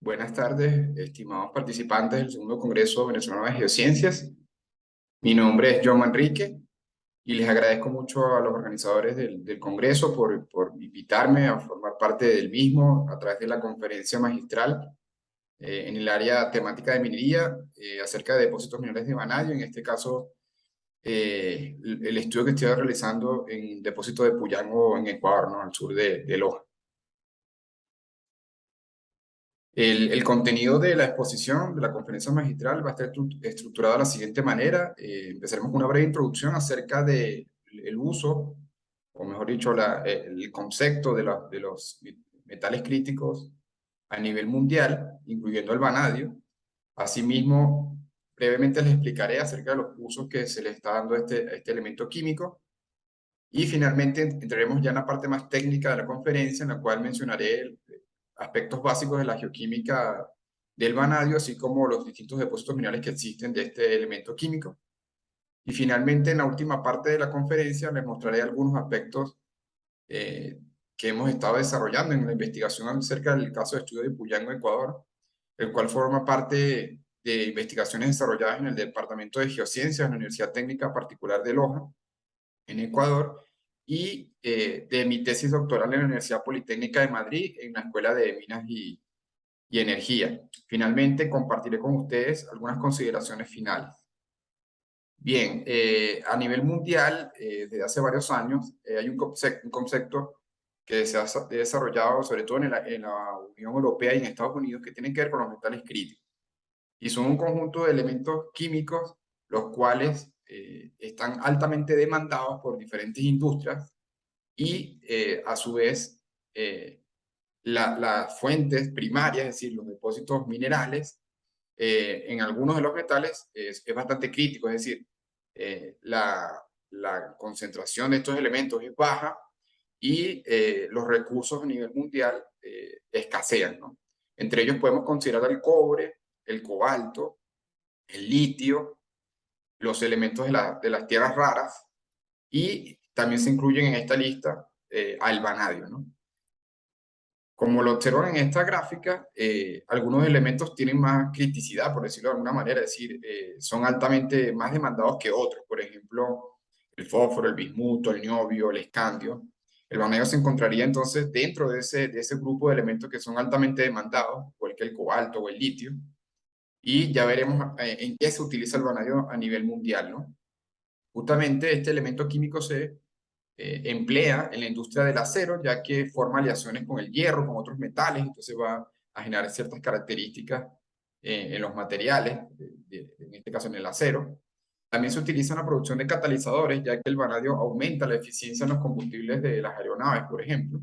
Buenas tardes, estimados participantes del segundo Congreso Venezolano de Geociencias. Mi nombre es John Manrique y les agradezco mucho a los organizadores del Congreso por invitarme a formar parte del mismo a través de la conferencia magistral en el área temática de minería acerca de depósitos minerales de vanadio. En este caso, el estudio que estoy realizando en el depósito de Puyango en Ecuador, ¿no? Al sur de Loja. El contenido de la exposición de la conferencia magistral va a estar estructurado de la siguiente manera. Empezaremos con una breve introducción acerca del uso, o mejor dicho, el concepto de los metales críticos a nivel mundial, incluyendo el vanadio. Asimismo, brevemente les explicaré acerca de los usos que se le está dando a este elemento químico. Y finalmente entraremos ya en la parte más técnica de la conferencia, en la cual mencionaré aspectos básicos de la geoquímica del vanadio, así como los distintos depósitos minerales que existen de este elemento químico. Y finalmente, en la última parte de la conferencia, les mostraré algunos aspectos que hemos estado desarrollando en la investigación acerca del caso de estudio de Puyango, Ecuador, el cual forma parte de investigaciones desarrolladas en el Departamento de Geociencias de la Universidad Técnica Particular de Loja, en Ecuador, y de mi tesis doctoral en la Universidad Politécnica de Madrid, en la Escuela de Minas y Energía. Finalmente, compartiré con ustedes algunas consideraciones finales. Bien, a nivel mundial, desde hace varios años, hay un concepto que se ha desarrollado, sobre todo en la Unión Europea y en Estados Unidos, que tiene que ver con los metales críticos. Y son un conjunto de elementos químicos los cuales están altamente demandados por diferentes industrias y a su vez las fuentes primarias, es decir, los depósitos minerales, en algunos de los metales es bastante crítico, es decir, la concentración de estos elementos es baja y los recursos a nivel mundial escasean, ¿no? Entre ellos podemos considerar el cobre, el cobalto, el litio, los elementos de las tierras raras, y también se incluyen en esta lista al vanadio, ¿no? Como lo observan en esta gráfica, algunos elementos tienen más criticidad, por decirlo de alguna manera, es decir, son altamente más demandados que otros. Por ejemplo, el fósforo, el bismuto, el niobio, el escandio. El vanadio se encontraría entonces dentro de ese grupo de elementos que son altamente demandados, igual que el cobalto o el litio. Y ya veremos en qué se utiliza el vanadio a nivel mundial, ¿no? Justamente este elemento químico se emplea en la industria del acero, ya que forma aleaciones con el hierro, con otros metales, entonces va a generar ciertas características en los materiales, en este caso en el acero. También se utiliza en la producción de catalizadores, ya que el vanadio aumenta la eficiencia en los combustibles de las aeronaves, por ejemplo.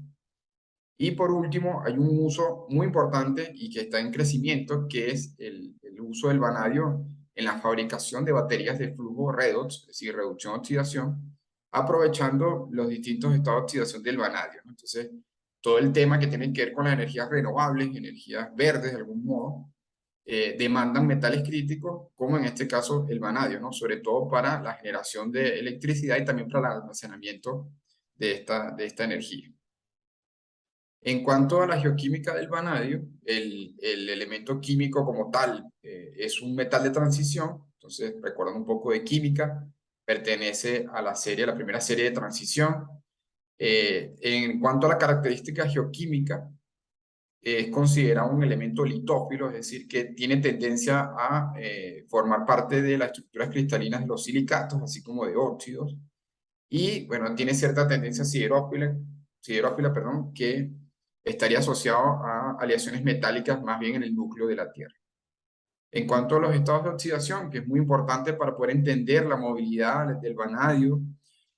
Y por último, hay un uso muy importante y que está en crecimiento, que es el uso del vanadio en la fabricación de baterías de flujo redox, es decir, reducción-oxidación, aprovechando los distintos estados de oxidación del vanadio, ¿no? Entonces, todo el tema que tiene que ver con las energías renovables, energías verdes de algún modo, demandan metales críticos, como en este caso el vanadio, ¿no? Sobre todo para la generación de electricidad y también para el almacenamiento de esta energía. En cuanto a la geoquímica del vanadio, el elemento químico como tal es un metal de transición. Entonces, recordando un poco de química, pertenece a la primera serie de transición. En cuanto a la característica geoquímica, es considerado un elemento litófilo, es decir, que tiene tendencia a formar parte de las estructuras cristalinas de los silicatos, así como de óxidos. Y bueno, tiene cierta tendencia siderófila, perdón, que estaría asociado a aleaciones metálicas más bien en el núcleo de la Tierra. En cuanto a los estados de oxidación, que es muy importante para poder entender la movilidad del vanadio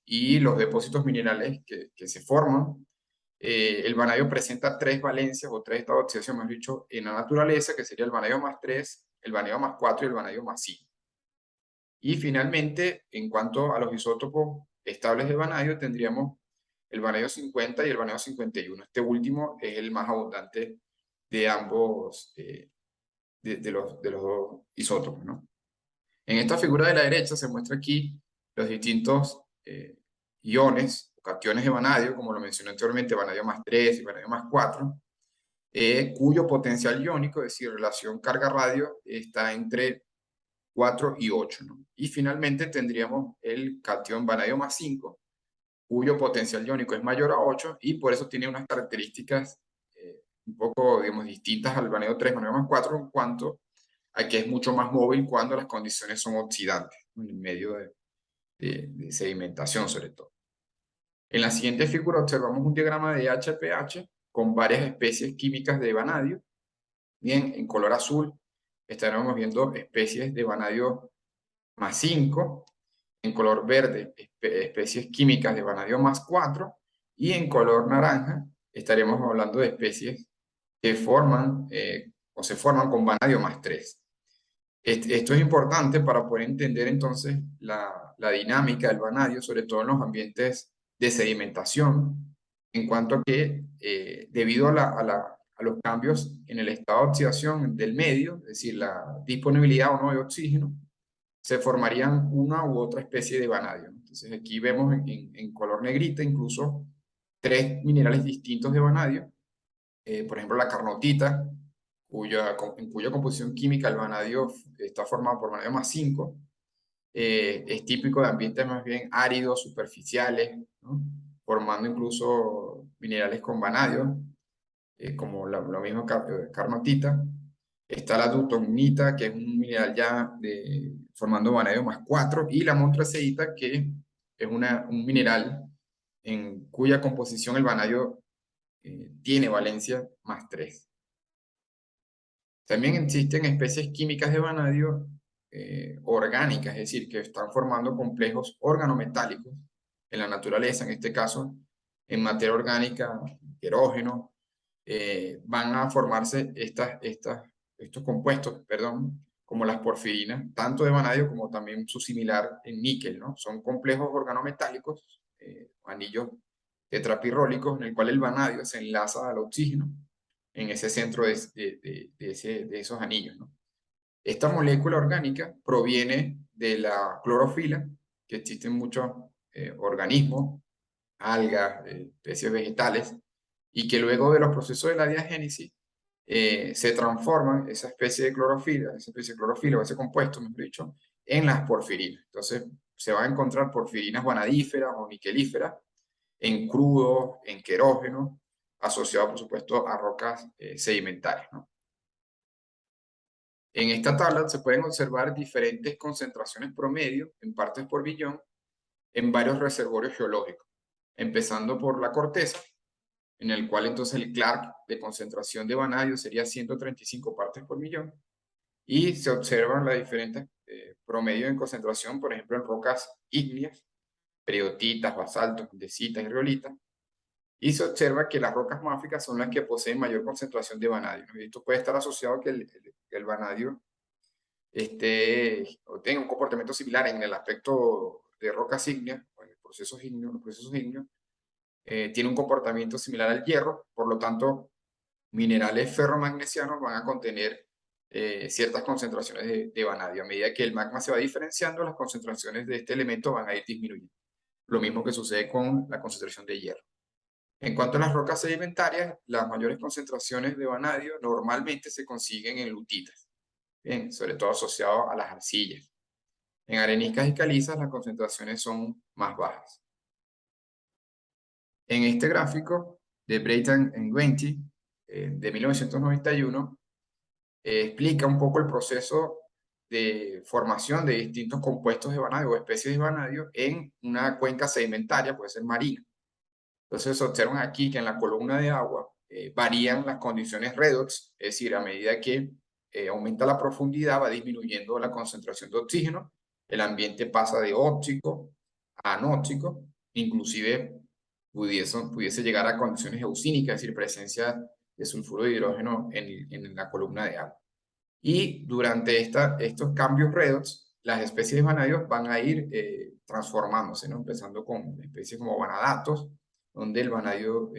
y los depósitos minerales que se forman, el vanadio presenta tres valencias o tres estados de oxidación, más dicho, en la naturaleza, que sería el vanadio más 3, el vanadio más 4 y el vanadio más 5. Y finalmente, en cuanto a los isótopos estables de vanadio, tendríamos el vanadio 50 y el vanadio 51. Este último es el más abundante de ambos, de los dos isótopos, ¿no? En esta figura de la derecha se muestra aquí los distintos iones o cationes de vanadio, como lo mencioné anteriormente, vanadio más 3 y vanadio más 4. cuyo potencial iónico, es decir, relación carga-radio, está entre 4 y 8, ¿no? Y finalmente tendríamos el catión vanadio más 5, cuyo potencial iónico es mayor a 8 y por eso tiene unas características un poco, digamos, distintas al vanadio 3, vanadio más 4, en cuanto a que es mucho más móvil cuando las condiciones son oxidantes, en el medio de sedimentación sobre todo. En la siguiente figura observamos un diagrama de HPH con varias especies químicas de vanadio. Bien, en color azul estaremos viendo especies de vanadio más 5, en color verde especies químicas de vanadio más 4 y en color naranja estaremos hablando de especies que forman o se forman con vanadio más 3. Esto es importante para poder entender entonces la dinámica del vanadio, sobre todo en los ambientes de sedimentación, en cuanto a que debido a los cambios en el estado de oxidación del medio, es decir, la disponibilidad o no de oxígeno, se formarían una u otra especie de vanadio. Entonces aquí vemos en color negrita incluso 3 minerales distintos de vanadio, por ejemplo la carnotita, en cuya composición química el vanadio está formado por vanadio más 5, es típico de ambientes más bien áridos, superficiales, ¿no? Formando incluso minerales con vanadio, como lo mismo carnotita. Está la dutomnita, que es un mineral ya formando vanadio más 4, y la montraceita, que es un mineral en cuya composición el vanadio tiene valencia más 3. También existen especies químicas de vanadio orgánicas, es decir, que están formando complejos organometálicos en la naturaleza, en este caso en materia orgánica, querógeno, van a formarse estos compuestos, perdón, como las porfirinas, tanto de vanadio como también su similar en níquel, ¿no? Son complejos organometálicos, anillos tetrapirrólicos, en el cual el vanadio se enlaza al oxígeno en ese centro de esos anillos, ¿no? Esta molécula orgánica proviene de la clorofila, que existen muchos organismos, algas, especies vegetales, y que luego de los procesos de la diagénesis se transforman esa especie de clorofila o ese compuesto, mejor dicho, en las porfirinas. Entonces se va a encontrar porfirinas vanadíferas o niquelíferas en crudo, en querógeno, asociado por supuesto a rocas sedimentarias, ¿no? En esta tabla se pueden observar diferentes concentraciones promedio en partes por billón en varios reservorios geológicos, empezando por la corteza, en el cual entonces el Clark de concentración de vanadio sería 135 partes por millón, y se observan las diferentes promedios en concentración, por ejemplo, en rocas ígneas, peridotitas, basaltos, andesitas y riolitas, y se observa que las rocas máficas son las que poseen mayor concentración de vanadio, ¿no? Y esto puede estar asociado a que el vanadio o tenga un comportamiento similar en el aspecto de rocas ígneas, o en los procesos ígneos, tiene un comportamiento similar al hierro, por lo tanto, minerales ferromagnesianos van a contener ciertas concentraciones de vanadio. A medida que el magma se va diferenciando, las concentraciones de este elemento van a ir disminuyendo. Lo mismo que sucede con la concentración de hierro. En cuanto a las rocas sedimentarias, las mayores concentraciones de vanadio normalmente se consiguen en lutitas, bien, sobre todo asociado a las arcillas. En areniscas y calizas las concentraciones son más bajas. En este gráfico de Brayton y Guenty de 1991 explica un poco el proceso de formación de distintos compuestos de vanadio o especies de vanadio en una cuenca sedimentaria, puede ser marina. Entonces se observan aquí que en la columna de agua varían las condiciones redox, es decir, a medida que aumenta la profundidad va disminuyendo la concentración de oxígeno, el ambiente pasa de óxico a anóxico, inclusive pudiese llegar a condiciones eusínicas, es decir, presencia de sulfuro de hidrógeno en la columna de agua. Y durante estos cambios redox, las especies de vanadios van a ir transformándose, ¿no? Empezando con especies como vanadatos, donde el vanadio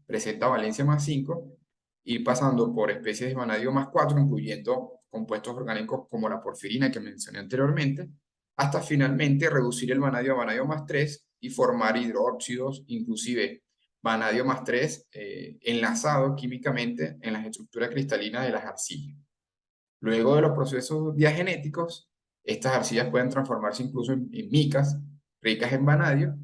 presenta valencia más 5, y pasando por especies de vanadio más 4, incluyendo compuestos orgánicos como la porfirina que mencioné anteriormente, hasta finalmente reducir el vanadio a vanadio más 3 y formar hidróxidos, inclusive vanadio más 3 enlazado químicamente en las estructuras cristalinas de las arcillas. Luego de los procesos diagenéticos, estas arcillas pueden transformarse incluso en micas ricas en vanadio,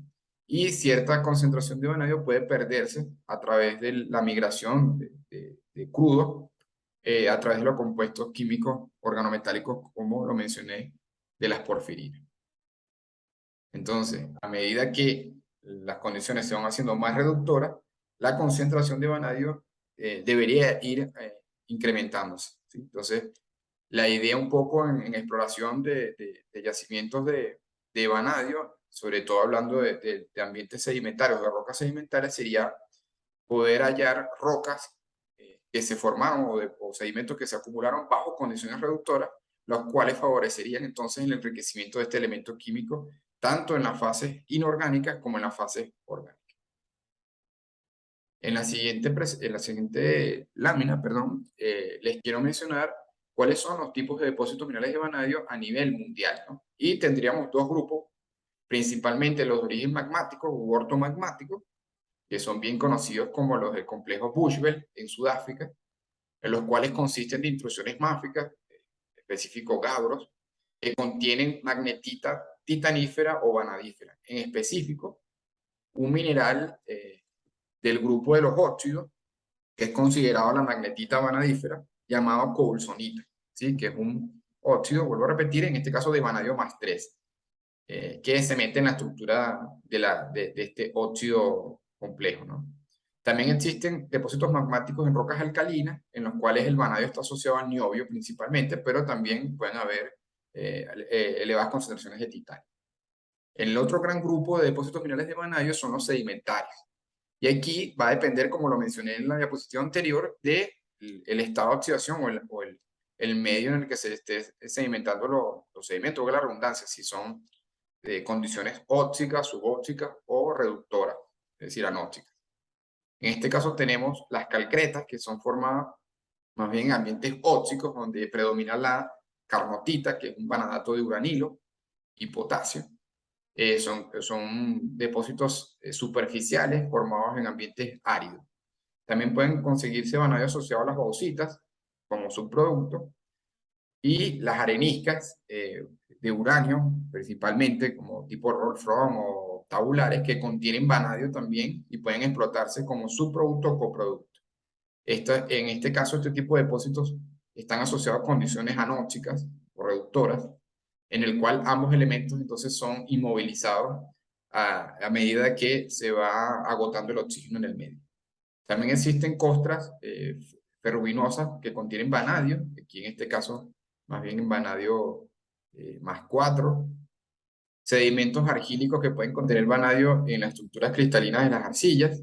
y cierta concentración de vanadio puede perderse a través de la migración de crudo a través de los compuestos químicos organometálicos, como lo mencioné, de las porfirinas. Entonces, a medida que las condiciones se van haciendo más reductoras, la concentración de vanadio debería ir incrementándose, ¿sí? Entonces, la idea un poco en exploración de yacimientos de vanadio, sobre todo hablando de ambientes sedimentarios, de rocas sedimentarias, sería poder hallar rocas que se formaron o sedimentos que se acumularon bajo condiciones reductoras, los cuales favorecerían entonces el enriquecimiento de este elemento químico, tanto en las fases inorgánicas como en las fases orgánicas. En la siguiente lámina, perdón, les quiero mencionar cuáles son los tipos de depósitos minerales de vanadio a nivel mundial, ¿no? Y tendríamos dos grupos, principalmente los de origen magmático u ortomagmático, que son bien conocidos como los del complejo Bushveld en Sudáfrica, en los cuales consisten de intrusiones máficas, específico gabros, que contienen magnetita titanífera o vanadífera. En específico, un mineral del grupo de los óxidos, que es considerado la magnetita vanadífera, llamado coulsonita, ¿sí? Que es un óxido, vuelvo a repetir, en este caso de vanadio más 3, que se mete en la estructura de este óxido complejo, ¿no? También existen depósitos magmáticos en rocas alcalinas, en los cuales el vanadio está asociado al niobio principalmente, pero también pueden haber elevadas concentraciones de titanio. El otro gran grupo de depósitos minerales de vanadio son los sedimentarios. Y aquí va a depender, como lo mencioné en la diapositiva anterior, del estado de oxidación el medio en el que se esté sedimentando los sedimentos, o la redundancia, si son de condiciones óxicas, subóxicas o reductoras, es decir, anóxicas. En este caso tenemos las calcretas, que son formadas más bien en ambientes óxicos, donde predomina la carnotita, que es un vanadato de uranilo y potasio. Son depósitos superficiales formados en ambientes áridos. También pueden conseguirse vanadio asociado a las bauxitas como subproducto, y las areniscas de uranio, principalmente como tipo Wolfram o tabulares, que contienen vanadio también y pueden explotarse como subproducto o coproducto. En este caso, este tipo de depósitos están asociados a condiciones anóxicas o reductoras, en el cual ambos elementos entonces son inmovilizados a medida que se va agotando el oxígeno en el medio. También existen costras ferruginosas que contienen vanadio, aquí en este caso más bien en vanadio más 4, sedimentos argílicos que pueden contener vanadio en las estructuras cristalinas de las arcillas,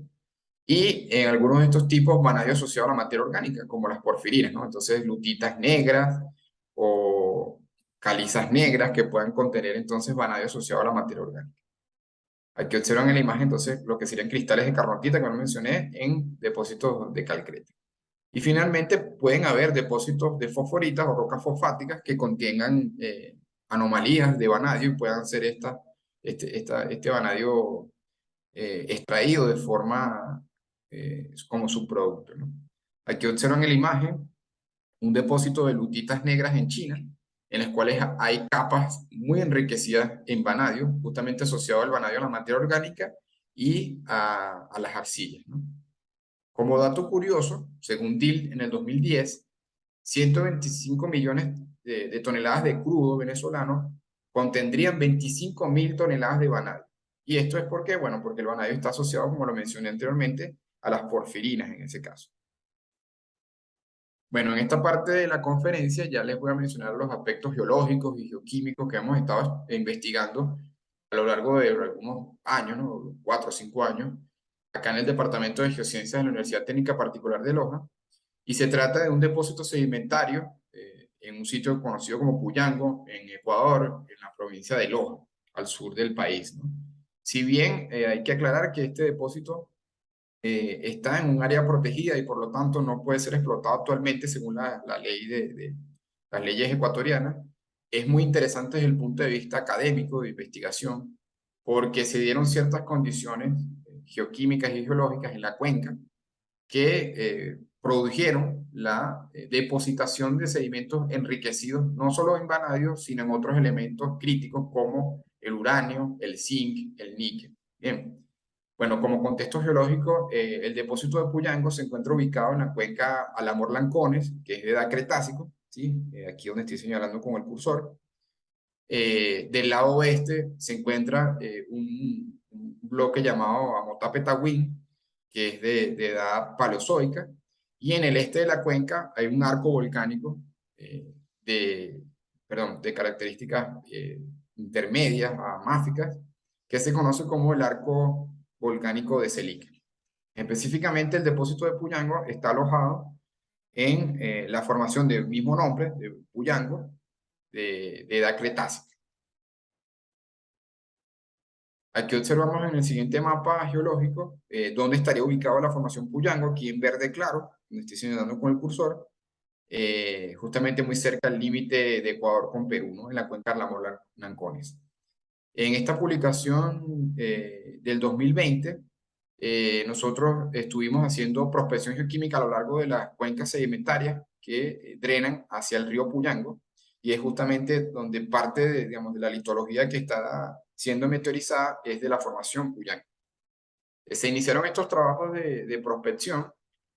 y en algunos de estos tipos vanadio asociado a la materia orgánica, como las porfirinas, ¿no? Entonces, lutitas negras o calizas negras que puedan contener entonces vanadio asociado a la materia orgánica. Aquí observan en la imagen entonces lo que serían cristales de carnotita, como mencioné, en depósitos de calcrete. Y finalmente pueden haber depósitos de fosforitas o rocas fosfáticas que contengan anomalías de vanadio y puedan ser este vanadio extraído de forma como subproducto, ¿no? Aquí observan en la imagen un depósito de lutitas negras en China, en las cuales hay capas muy enriquecidas en vanadio, justamente asociado al vanadio a la materia orgánica y a las arcillas, ¿no? Como dato curioso, según DIL en el 2010, 125 millones de toneladas de crudo venezolano contendrían 25.000 toneladas de vanadio. Y esto es porque, bueno, porque el vanadio está asociado, como lo mencioné anteriormente, a las porfirinas en ese caso. Bueno, en esta parte de la conferencia ya les voy a mencionar los aspectos geológicos y geoquímicos que hemos estado investigando a lo largo de algunos años, ¿no? 4 o 5 años, acá en el Departamento de Geociencias de la Universidad Técnica Particular de Loja, y se trata de un depósito sedimentario en un sitio conocido como Puyango, en Ecuador, en la provincia de Loja, al sur del país, ¿no? Si bien hay que aclarar que este depósito está en un área protegida y por lo tanto no puede ser explotado actualmente según la ley las leyes ecuatorianas, es muy interesante desde el punto de vista académico de investigación, porque se dieron ciertas condiciones geoquímicas y geológicas en la cuenca que produjeron la depositación de sedimentos enriquecidos no solo en vanadio, sino en otros elementos críticos como el uranio, el zinc, el níquel. Bien. Bueno, como contexto geológico, el depósito de Puyango se encuentra ubicado en la cuenca Alamor-Lancones, que es de edad cretácico, ¿sí? Aquí donde estoy señalando con el cursor. Del lado oeste se encuentra un bloque llamado Amotapetawin, que es de edad paleozoica, y en el este de la cuenca hay un arco volcánico de, perdón, de características intermedias a máficas, que se conoce como el arco volcánico de Selic. Específicamente, el depósito de Puyango está alojado en la formación del mismo nombre, de Puyango, de edad cretácica. Aquí observamos en el siguiente mapa geológico dónde estaría ubicada la formación Puyango, aquí en verde claro, donde estoy señalando con el cursor, justamente muy cerca al límite de Ecuador con Perú, ¿no? En la cuenca Alamor-Lancones. En esta publicación del 2020, nosotros estuvimos haciendo prospección geoquímica a lo largo de las cuencas sedimentarias que drenan hacia el río Puyango, y es justamente donde parte de, digamos, de la litología que está siendo meteorizada es de la formación Puyango. Se iniciaron estos trabajos de prospección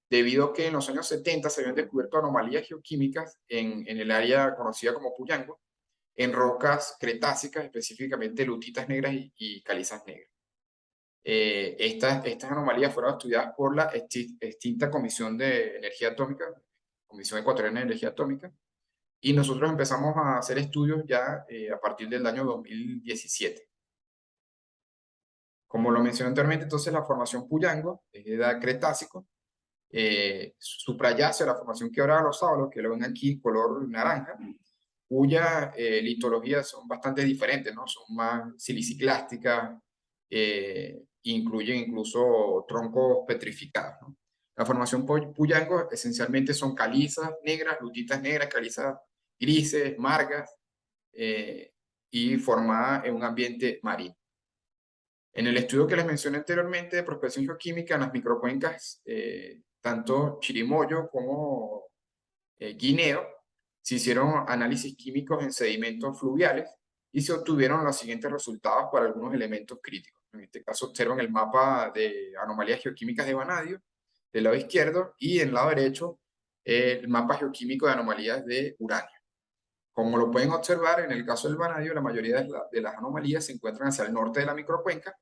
debido a que en los años 70 se habían descubierto anomalías geoquímicas en el área conocida como Puyango, en rocas cretácicas, específicamente lutitas negras y calizas negras. Estas anomalías fueron estudiadas por la extinta Comisión de Energía Atómica, Comisión Ecuatoriana de Energía Atómica, y nosotros empezamos a hacer estudios ya a partir del año 2017. Como lo mencioné anteriormente, entonces la formación Puyango es de edad cretácico, suprayace a la formación Quebrada de los Sábalos, que lo ven aquí color naranja, cuya litologías son bastante diferentes, ¿no? Son más siliciclásticas, incluyen incluso troncos petrificados, ¿no? La formación Puyango esencialmente son calizas negras, lutitas negras, calizas grises, margas, y formada en un ambiente marino. En el estudio que les mencioné anteriormente de prospección geoquímica en las microcuencas, tanto Chirimoyo como Guineo, se hicieron análisis químicos en sedimentos fluviales y se obtuvieron los siguientes resultados para algunos elementos críticos. En este caso observan el mapa de anomalías geoquímicas de vanadio del lado izquierdo y en el lado derecho el mapa geoquímico de anomalías de uranio. Como lo pueden observar, en el caso del vanadio, la mayoría de las anomalías se encuentran hacia el norte de la microcuenca,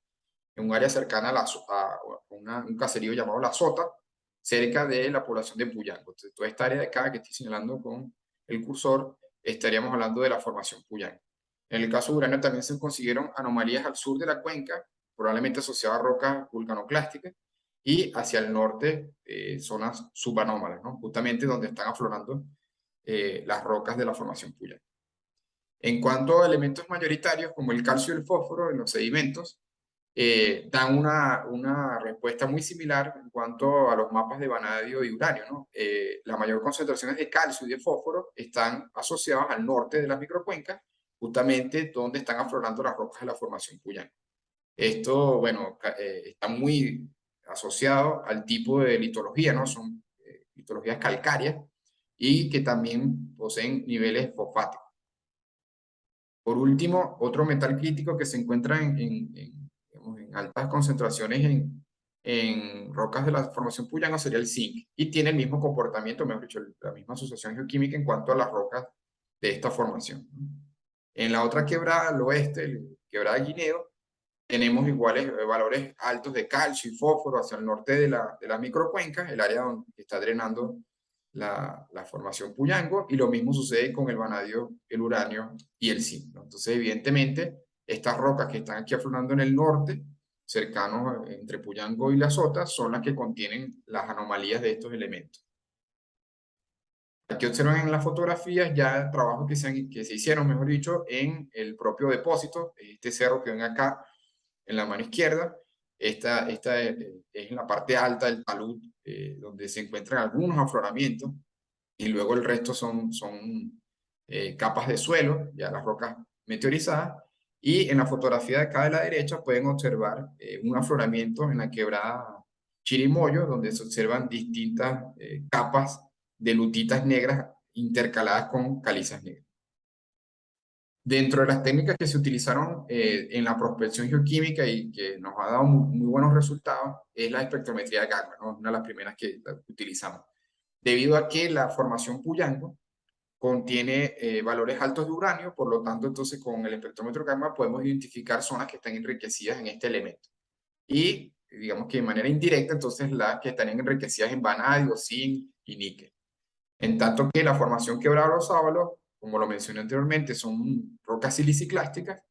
en un área cercana a un caserío llamado La Sota, cerca de la población de Puyango. Entonces, toda esta área de acá que estoy señalando con el cursor, estaríamos hablando de la formación Puyango. En el caso de uranio también se consiguieron anomalías al sur de la cuenca, probablemente asociadas a rocas vulcanoclásticas, y hacia el norte, zonas subanómalas, ¿no? Justamente donde están aflorando las rocas de la formación Puyango. En cuanto a elementos mayoritarios, como el calcio y el fósforo en los sedimentos, dan una respuesta muy similar en cuanto a los mapas de vanadio y uranio, ¿no? Las mayores concentraciones de calcio y de fósforo están asociadas al norte de las microcuencas, justamente donde están aflorando las rocas de la formación Puyango. Esto, bueno, está muy asociado al tipo de litología, ¿no? Son litologías calcáreas y que también poseen niveles fosfáticos. Por último, otro metal crítico que se encuentra digamos, en altas concentraciones en rocas de la formación Puyango sería el zinc, y tiene el mismo comportamiento, mejor dicho, la misma asociación geoquímica en cuanto a las rocas de esta formación. En la otra quebrada, al oeste, quebrada de Guineo, tenemos iguales valores altos de calcio y fósforo hacia el norte de la microcuenca, el área donde está drenando la formación Puyango, y lo mismo sucede con el vanadio, el uranio y el zinc, ¿no? Entonces, evidentemente, estas rocas que están aquí aflorando en el norte, cercanos entre Puyango y La Sota, son las que contienen las anomalías de estos elementos. Aquí observan en las fotografías ya trabajos que se hicieron, mejor dicho, en el propio depósito, este cerro que ven acá en la mano izquierda. Esta es en la parte alta del talud, donde se encuentran algunos afloramientos, y luego el resto son capas de suelo, ya las rocas meteorizadas, Y en la fotografía de acá de la derecha pueden observar un afloramiento en la quebrada Chirimoyo, donde se observan distintas capas de lutitas negras intercaladas con calizas negras. Dentro de las técnicas que se utilizaron en la prospección geoquímica y que nos ha dado muy buenos resultados es la espectrometría de Gagman, ¿no? Una de las primeras que utilizamos. Debido a que la formación Puyango contiene valores altos de uranio, por lo tanto, entonces con el espectrómetro Gagman podemos identificar zonas que están enriquecidas en este elemento. Y digamos que de manera indirecta, entonces las que están enriquecidas en vanadio, zinc y níquel. En tanto que la formación quebrada de los sábalos, como lo mencioné anteriormente, son rocas siliciclásticas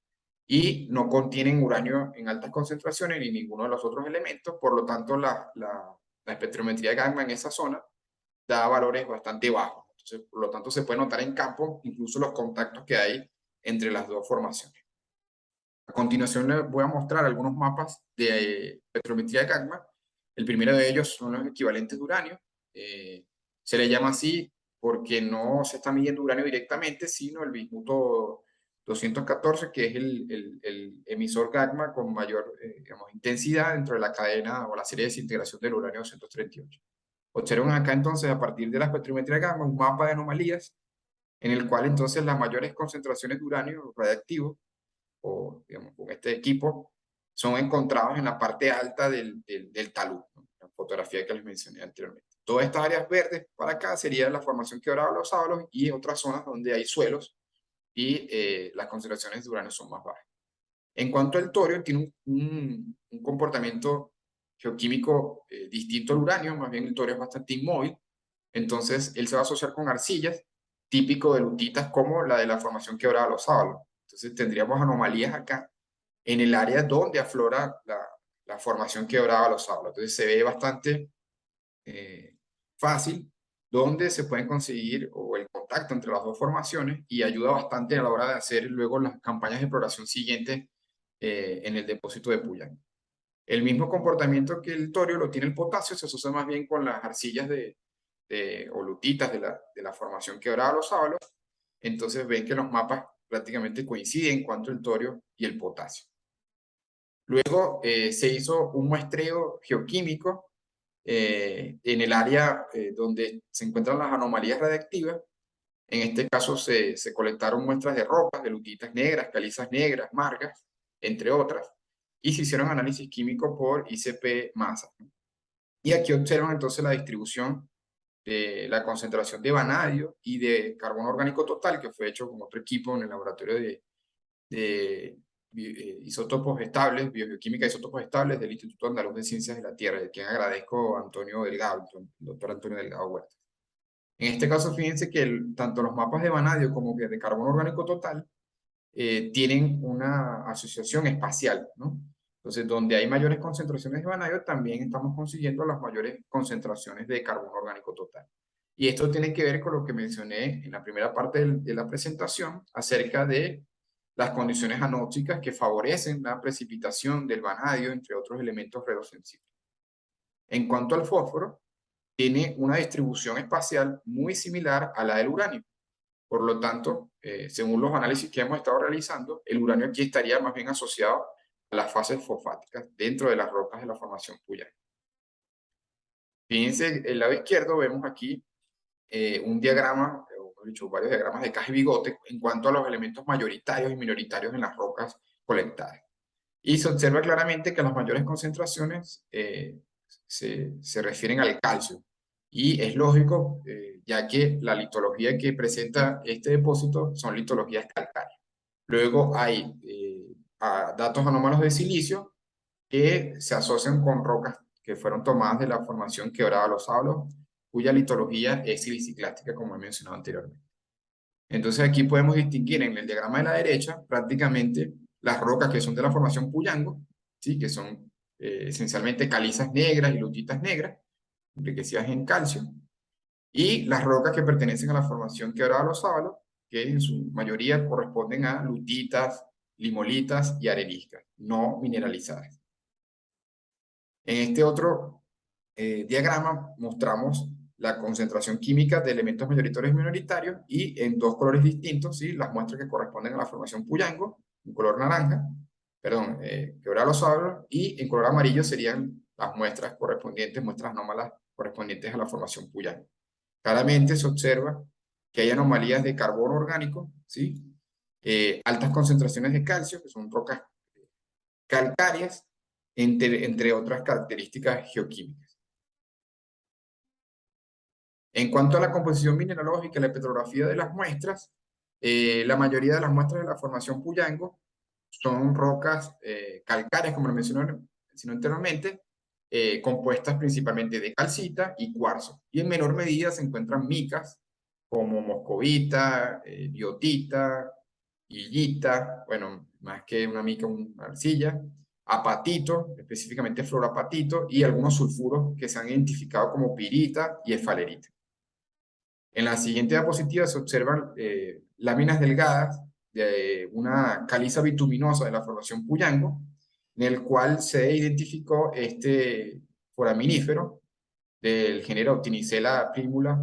y no contienen uranio en altas concentraciones ni ninguno de los otros elementos, por lo tanto la espectrometría de Gagman en esa zona da valores bastante bajos. Entonces, por lo tanto, se puede notar en campo incluso los contactos que hay entre las dos formaciones. A continuación les voy a mostrar algunos mapas de espectrometría de Gagman. El primero de ellos son los equivalentes de uranio. Se le llama así porque no se está midiendo uranio directamente, sino el bismuto 214, que es el emisor Gagman con mayor digamos, intensidad dentro de la cadena o la serie de desintegración del uranio 238. Observan acá entonces, a partir de la espectrometría de Gagman, un mapa de anomalías en el cual entonces las mayores concentraciones de uranio radiactivo o digamos, con este equipo, son encontrados en la parte alta del talud, ¿no? La fotografía que les mencioné anteriormente. Todas estas áreas verdes para acá sería la formación quebrada de los sábalos y otras zonas donde hay suelos y las concentraciones de uranio son más bajas. En cuanto al torio, tiene un comportamiento geoquímico distinto al uranio, más bien el torio es bastante inmóvil, entonces él se va a asociar con arcillas, típico de lutitas como la de la formación quebrada de los sábalos. Entonces tendríamos anomalías acá en el área donde aflora la formación quebrada de los sábalos. Entonces se ve bastante fácil donde se pueden conseguir o el contacto entre las dos formaciones y ayuda bastante a la hora de hacer luego las campañas de exploración siguientes en el depósito de Puyang. El mismo comportamiento que el torio lo tiene el potasio, se asocia más bien con las arcillas o lutitas de la formación quebrada de los sábalos. Entonces ven que los mapas prácticamente coinciden en cuanto al torio y el potasio. Luego se hizo un muestreo geoquímico en el área donde se encuentran las anomalías radiactivas. En este caso se colectaron muestras de rocas, de lutitas negras, calizas negras, margas, entre otras, y se hicieron análisis químicos por ICP masa. Y aquí observan entonces la distribución de la concentración de vanadio y de carbono orgánico total, que fue hecho con otro equipo en el laboratorio de isótopos estables, biogeoquímica de isótopos estables del Instituto Andaluz de Ciencias de la Tierra, de quien agradezco a Antonio Delgado, el doctor Antonio Delgado Huerta. En este caso, fíjense que tanto los mapas de vanadio como que de carbono orgánico total tienen una asociación espacial, ¿no? Entonces, donde hay mayores concentraciones de vanadio, también estamos consiguiendo las mayores concentraciones de carbono orgánico total. Y esto tiene que ver con lo que mencioné en la primera parte de la presentación acerca de las condiciones anóxicas que favorecen la precipitación del vanadio, entre otros elementos redosensibles. En cuanto al fósforo, tiene una distribución espacial muy similar a la del uranio. Por lo tanto, según los análisis que hemos estado realizando, el uranio aquí estaría más bien asociado a las fases fosfáticas dentro de las rocas de la formación Puyang. Fíjense, el lado izquierdo vemos aquí un diagrama, o mejor dicho, varios diagramas de caja y bigote en cuanto a los elementos mayoritarios y minoritarios en las rocas colectadas. Y se observa claramente que las mayores concentraciones se refieren al calcio. Y es lógico, ya que la litología que presenta este depósito son litologías calcáreas. Luego hay datos anómalos de silicio que se asocian con rocas que fueron tomadas de la formación quebrada de los sábalos, cuya litología es siliciclástica, como he mencionado anteriormente. Entonces aquí podemos distinguir en el diagrama de la derecha prácticamente las rocas que son de la formación Puyango, ¿sí? Que son esencialmente calizas negras y lutitas negras, enriquecidas en calcio, y las rocas que pertenecen a la formación quebrada de los sábalos, que en su mayoría corresponden a lutitas, limolitas y areniscas, no mineralizadas. En este otro diagrama mostramos la concentración química de elementos mayoritarios y minoritarios y en dos colores distintos, ¿sí? Las muestras que corresponden a la formación Puyango en color naranja, perdón, quebrado sable, y en color amarillo serían las muestras correspondientes, muestras anómalas correspondientes a la formación Puyang. Claramente se observa que hay anomalías de carbono orgánico, ¿sí? Altas concentraciones de calcio, que son rocas calcáreas, entre otras características geoquímicas. En cuanto a la composición mineralógica y la petrografía de las muestras, la mayoría de las muestras de la formación Puyango son rocas calcáreas, como lo mencioné anteriormente, compuestas principalmente de calcita y cuarzo. Y en menor medida se encuentran micas como moscovita, biotita, hillita, bueno, más que una mica, una arcilla, apatito, específicamente fluorapatito, y algunos sulfuros que se han identificado como pirita y esfalerita. En la siguiente diapositiva se observan láminas delgadas de una caliza bituminosa de la formación Puyango, en el cual se identificó este foraminífero del género Optinicella primula,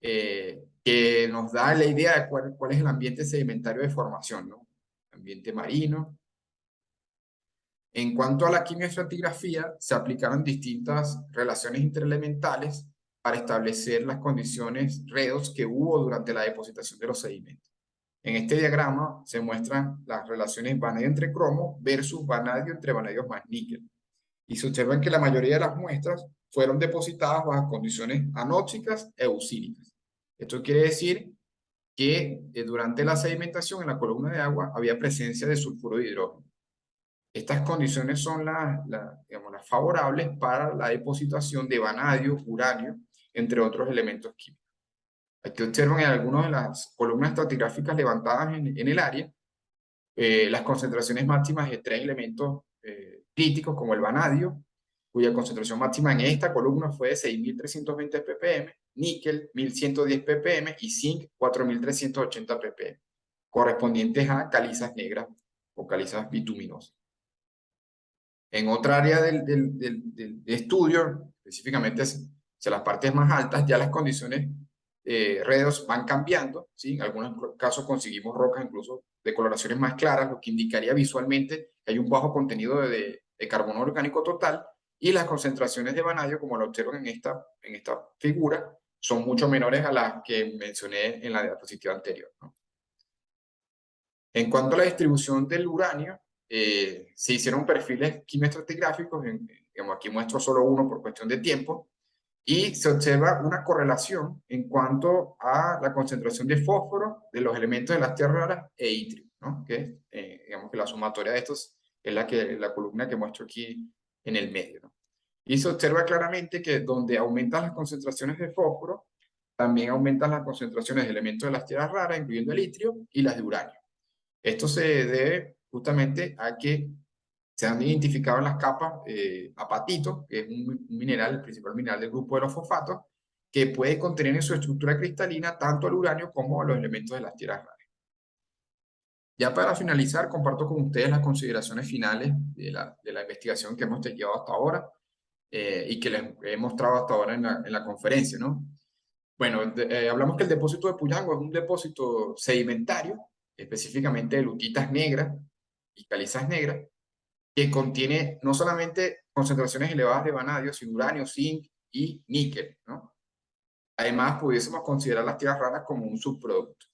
que nos da la idea de cuál es el ambiente sedimentario de formación, ¿no? Ambiente marino. En cuanto a la quimioestratigrafía, se aplicaron distintas relaciones interelementales para establecer las condiciones redox que hubo durante la depositación de los sedimentos. En este diagrama se muestran las relaciones vanadio entre cromo versus vanadio entre vanadios más níquel. Y se observan que la mayoría de las muestras fueron depositadas bajo condiciones anóxicas e usínicas. Esto quiere decir que durante la sedimentación en la columna de agua había presencia de sulfuro de hidrógeno. Estas condiciones son digamos, las favorables para la depositación de vanadio, uranio, entre otros elementos químicos. Aquí observan en algunas de las columnas estratigráficas levantadas en el área las concentraciones máximas de tres elementos críticos como el vanadio, cuya concentración máxima en esta columna fue de 6.320 ppm, níquel 1.110 ppm y zinc 4.380 ppm, correspondientes a calizas negras o calizas bituminosas. En otra área del estudio, específicamente hacia las partes más altas, ya las condiciones redos van cambiando, ¿sí? En algunos casos conseguimos rocas incluso de coloraciones más claras, lo que indicaría visualmente que hay un bajo contenido de carbono orgánico total, y las concentraciones de vanadio, como lo observan en esta figura, son mucho menores a las que mencioné en la diapositiva anterior, ¿no? En cuanto a la distribución del uranio, se hicieron perfiles quimioestratigráficos, digamos, aquí muestro solo uno por cuestión de tiempo, y se observa una correlación en cuanto a la concentración de fósforo de los elementos de las tierras raras e itrio, ¿no? Que digamos que la sumatoria de estos es la columna que muestro aquí en el medio, ¿no? Y se observa claramente que donde aumentan las concentraciones de fósforo, también aumentan las concentraciones de elementos de las tierras raras, incluyendo el itrio, y las de uranio. Esto se debe justamente a que se han identificado en las capas apatito, que es un mineral, el principal mineral del grupo de los fosfatos, que puede contener en su estructura cristalina tanto el uranio como los elementos de las tierras raras. Ya para finalizar, comparto con ustedes las consideraciones finales de la investigación que hemos llevado hasta ahora y que les he mostrado hasta ahora en la conferencia, ¿no? Bueno, hablamos que el depósito de Puyango es un depósito sedimentario, específicamente de lutitas negras y calizas negras, que contiene no solamente concentraciones elevadas de vanadio, sino uranio, zinc y níquel, ¿no? Además, pudiésemos considerar las tierras raras como un subproducto.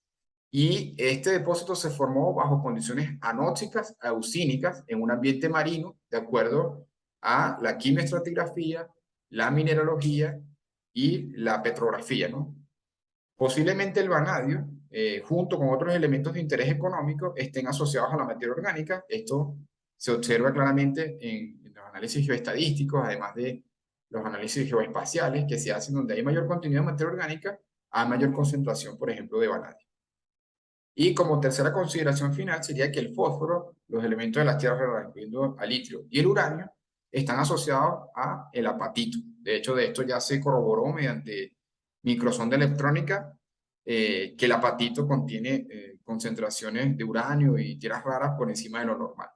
Y este depósito se formó bajo condiciones anóxicas a eusínicas en un ambiente marino, de acuerdo a la quimioestratigrafía, la mineralogía y la petrografía, ¿no? Posiblemente el vanadio, junto con otros elementos de interés económico, estén asociados a la materia orgánica. Esto se observa claramente en los análisis geoestadísticos, además de los análisis geoespaciales que se hacen donde hay mayor contenido de materia orgánica, hay mayor concentración, por ejemplo, de vanadio. Y como tercera consideración final sería que el fósforo, los elementos de las tierras raras, incluyendo al litio y el uranio, están asociados a el apatito. De hecho, de esto ya se corroboró mediante microsonda electrónica que el apatito contiene concentraciones de uranio y tierras raras por encima de lo normal.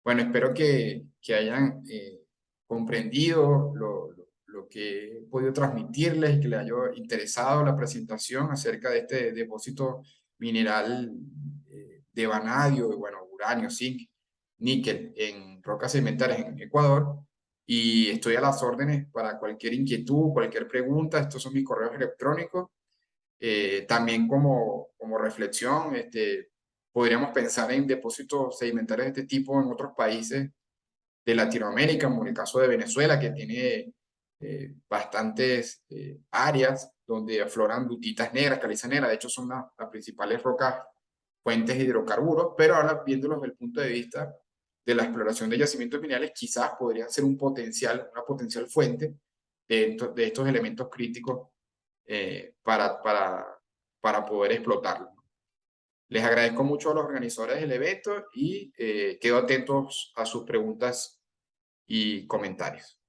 Bueno, espero que hayan comprendido lo que he podido transmitirles y que les haya interesado la presentación acerca de este depósito mineral de vanadio y bueno, uranio, zinc, níquel en rocas sedimentarias en Ecuador. Y estoy a las órdenes para cualquier inquietud, cualquier pregunta. Estos son mis correos electrónicos. También como reflexión, podríamos pensar en depósitos sedimentarios de este tipo en otros países de Latinoamérica, como en el caso de Venezuela, que tiene bastantes áreas donde afloran dutitas negras, calizas negras. De hecho, son las principales rocas fuentes de hidrocarburos, pero ahora viéndolos desde el punto de vista de la exploración de yacimientos minerales, quizás podrían ser una potencial fuente de estos elementos críticos para poder explotarlo. Les agradezco mucho a los organizadores del evento y quedo atentos a sus preguntas y comentarios.